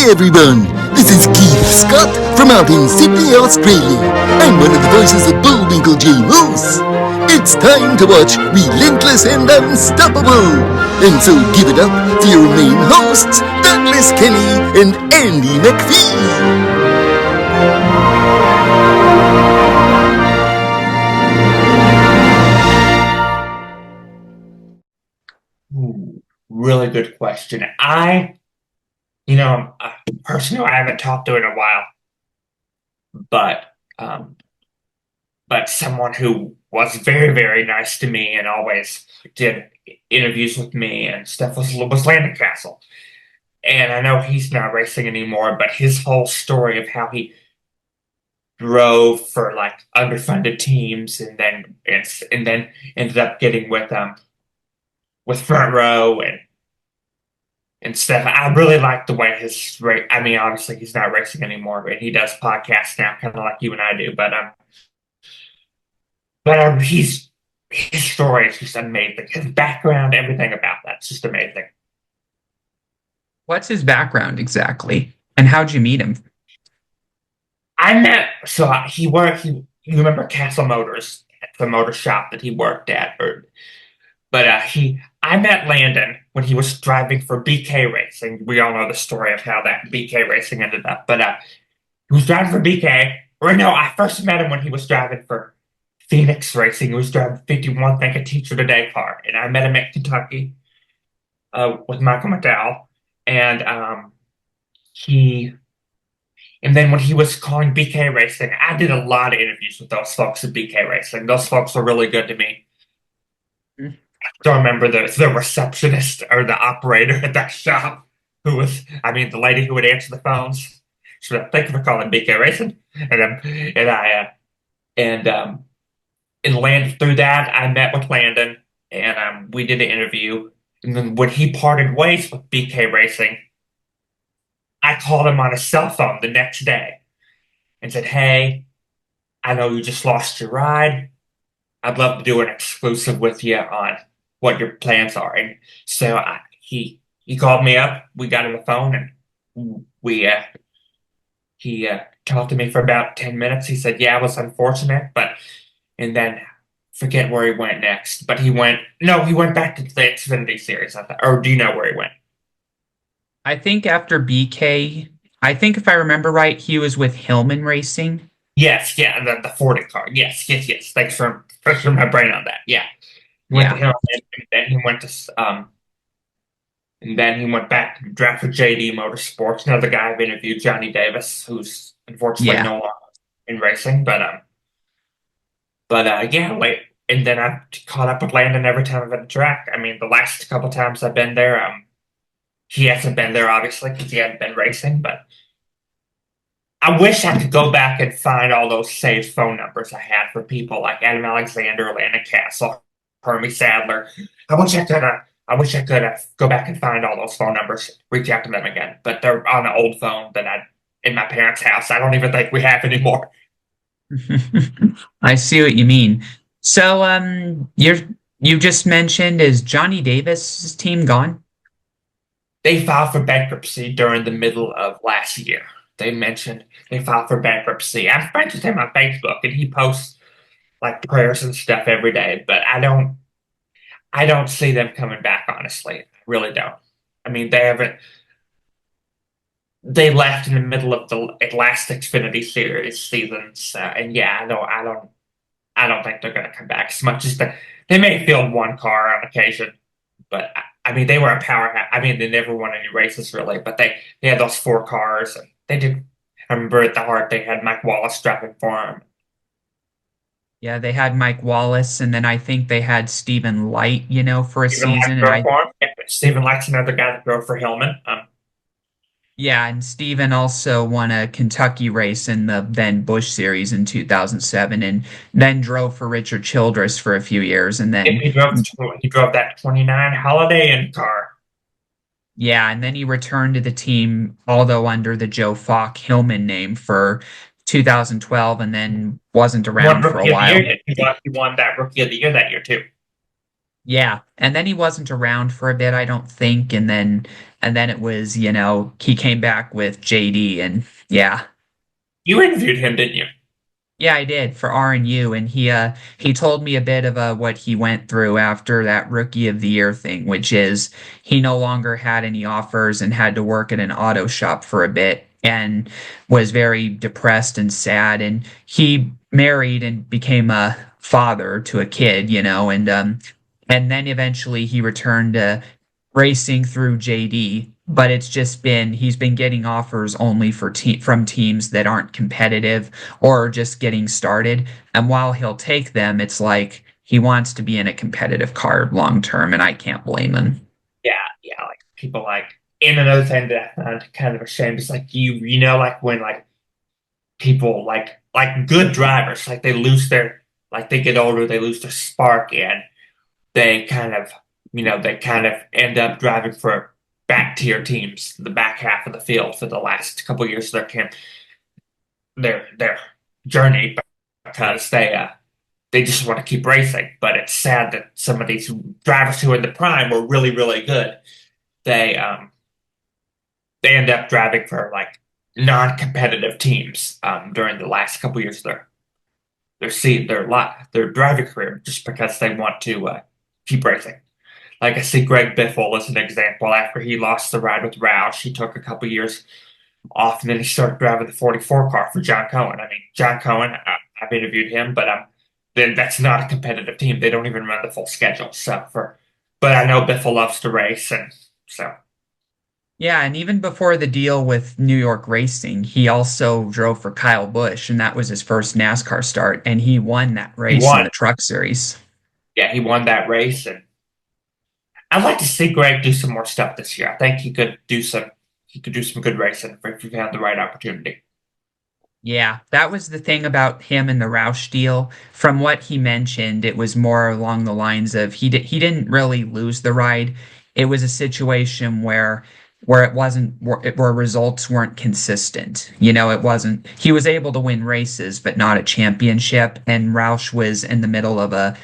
everyone, this is Keith Scott from out in Sydney, Australia. I'm one of the voices of Bullwinkle J. Moose. It's time to watch Relentless and Unstoppable. And so give it up for your main hosts, Douglas Kelly and Andy McPhee. Really good question. I'm a person who I haven't talked to in a while, but someone who was very, very nice to me and always did interviews with me and stuff was Landon Cassill. And I know he's not racing anymore, but his whole story of how he drove for like underfunded teams and then ended up getting with Front Row and stuff. I really like the way his race. I mean, obviously he's not racing anymore, and he does podcasts now, kind of like you and I do. But his story is just amazing. His background, everything about that's just amazing. What's his background exactly, and how'd you meet him? You remember Castle Motors, the motor shop that he worked at, I met Landon when he was driving for BK Racing. We all know the story of how that BK Racing ended up. But he was driving for BK. Or no, I first met him when he was driving for Phoenix Racing. He was driving 51 Think a Teacher Today car. And I met him at Kentucky with Michael McDowell. And then when he was calling BK Racing, I did a lot of interviews with those folks at BK Racing. Those folks were really good to me. Don't remember the receptionist or the operator at that shop the lady who would answer the phones. She would thank you for calling BK Racing, and Landon, through that I met with Landon and we did an interview. And then when he parted ways with BK Racing, I called him on his cell phone the next day and said, "Hey, I know you just lost your ride. I'd love to do an exclusive with you on what your plans are." And so he called me up. We got on the phone and he talked to me for about 10 minutes. He said, "Yeah, it was unfortunate, and then forget where he went next. But he went back to the Xfinity Series, I thought. Or do you know where he went?" I think after BK, I think if I remember right, he was with Hillman Racing. Yes, yeah, the 40 car. Yes. Thanks for my brain on that. Yeah. He went to Hillman, and then he went to and then he went back to draft for JD Motorsports. Another guy I've interviewed, Johnny Davis, who's unfortunately no longer in racing. Wait. And then I caught up with Landon every time I've been at the track. I mean, the last couple times I've been there, he hasn't been there, obviously, because he hasn't been racing, but I wish I could go back and find all those saved phone numbers I had for people like Adam Alexander, Landon Cassill, Hermie Sadler. I wish I could go back and find all those phone numbers, reach out to them again, but they're on an old phone in my parents' house. I don't even think we have anymore. I see what you mean. So, you just mentioned, is Johnny Davis's team gone? They filed for bankruptcy during the middle of last year. They mentioned they filed for bankruptcy. I'm friends with him on Facebook, and he posts like prayers and stuff every day. But I don't see them coming back. Honestly, I really don't. I mean, they haven't. They left in the middle of the last Xfinity Series seasons, and yeah, I don't think they're going to come back as much as they may field one car on occasion, but I mean, they were a powerhouse. I mean, they never won any races really, but they had those 4 cars, and they did. I remember at the Heart they had Mike Wallace driving for them. Yeah, they had Mike Wallace, and then I think they had Stephen Light, for a season. Stephen Light's another guy that drove for Hillman. Yeah, and Stephen also won a Kentucky race in the then Busch Series in 2007, and then drove for Richard Childress for a few years, and then he drove that 29 Holiday Inn car. Yeah, and then he returned to the team, although under the Joe Falk Hillman name, for 2012, and then wasn't around for a while. He won that Rookie of the Year that year too. Yeah, and then he wasn't around for a bit, I don't think, and then it was, he came back with JD, and yeah. You interviewed him, didn't you? Yeah, I did for R&U, and he told me a bit of what he went through after that Rookie of the Year thing, which is he no longer had any offers and had to work at an auto shop for a bit and was very depressed and sad. And he married and became a father to a kid, and then eventually he returned to racing through JD, but it's just been he's been getting offers only from teams that aren't competitive or just getting started. And while he'll take them, it's like he wants to be in a competitive car long term, and I can't blame him. Yeah, yeah, like people like and another thing that I found kind of a shame is like like when like people like good drivers, like they lose their like they get older, they lose their spark and they kind of they kind of end up driving for back tier teams, the back half of the field for the last couple of years of their journey because they just want to keep racing. But it's sad that some of these drivers who are in the prime were really, really good. They end up driving for like non-competitive teams during the last couple of years of their driving career just because they want to keep racing. Like I see Greg Biffle as an example. After he lost the ride with Roush, he took a couple years off, and then he started driving the 44 car for John Cohen. I mean, John Cohen, I've interviewed him, but then that's not a competitive team. They don't even run the full schedule. But I know Biffle loves to race, and so Yeah, and even before the deal with New York Racing, he also drove for Kyle Busch, and that was his first NASCAR start, and he won that he race in won. the Truck Series. Yeah, he won that race, and I'd like to see Greg do some more stuff this year. I think he could do some good racing if he found the right opportunity. Yeah, that was the thing about him and the Roush deal. From what he mentioned, it was more along the lines of he didn't really lose the ride. It was a situation where it wasn't where results weren't consistent. It wasn't he was able to win races, but not a championship. And Roush was in the middle of a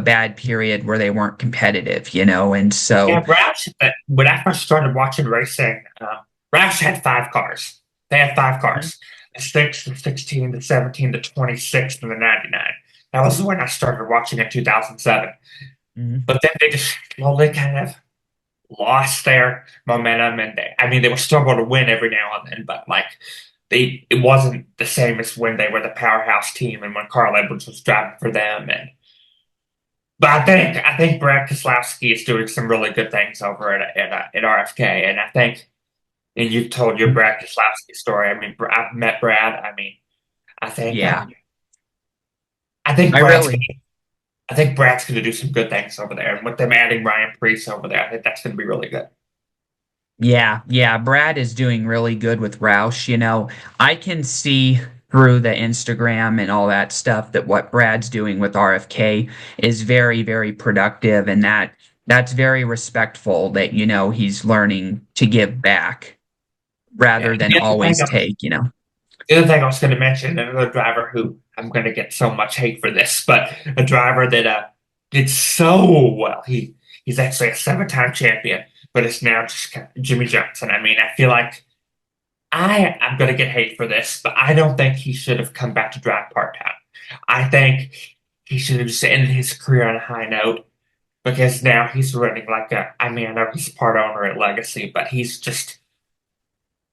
bad period where they weren't competitive. And Yeah, so Roush. When I first started watching racing, Roush had five cars. They had five cars: the six, the 16, the 17, the 26, and the 99. That was when I started watching in 2007. Mhm. But then they just slowly kind of lost their momentum, and I mean, they were still going to win every now and then, but like it wasn't the same as when they were the powerhouse team and when Carl Edwards was driving for them. And but I think Brad Keselowski is doing some really good things over at RFK, and I think and you've told your Brad Keselowski story. I mean, I've met Brad. I mean, I think Yeah, I think I Brad's really I think Brad's going to do some good things over there, and with them adding Ryan Preece over there, I think that's going to be really good. Yeah, yeah, Brad is doing really good with Roush. I can see through the Instagram and all that stuff that what Brad's doing with RFK is very, very productive, and that's very respectful that, he's learning to give back Yeah. rather than always take. The other thing I was going to mention, another driver who I'm going to get so much hate for this, but a driver that did so well. He's actually a seven-time champion, but it's now just Jimmy Johnson. I mean, I feel like I'm going to get hate for this, but I don't think he should have come back to drive part-time. I think he should have just ended his career on a high note because now he's running like I mean, I know he's a part owner at Legacy, but he hasn't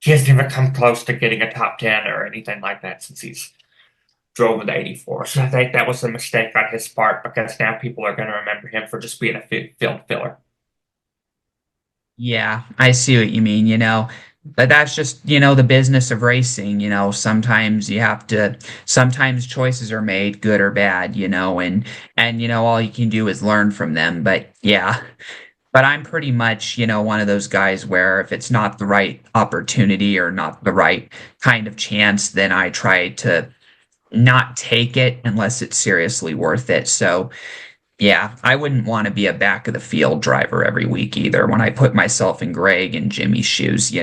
even come close to getting a top 10 or anything like that since he's drove with 84. So I think that was a mistake on his part because now people are going to remember him for just being a field filler. Yeah, I see what you mean. But that's just, the business of racing. Sometimes choices are made, good or bad, and all you can do is learn from them. But yeah, but I'm pretty much, one of those guys where if it's not the right opportunity or not the right kind of chance, then I try to not take it unless it's seriously worth it. So yeah, I wouldn't want to be a back of the field driver every week either when I put myself in Greg and Jimmy's shoes. Gee,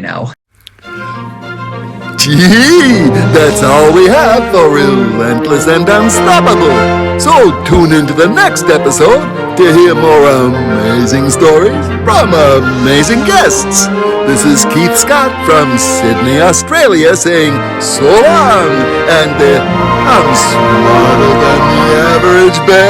that's all we have for Relentless and Unstoppable. So tune into the next episode to hear more amazing stories from amazing guests. This is Keith Scott from Sydney, Australia saying so long, and I'm smarter than the average bear.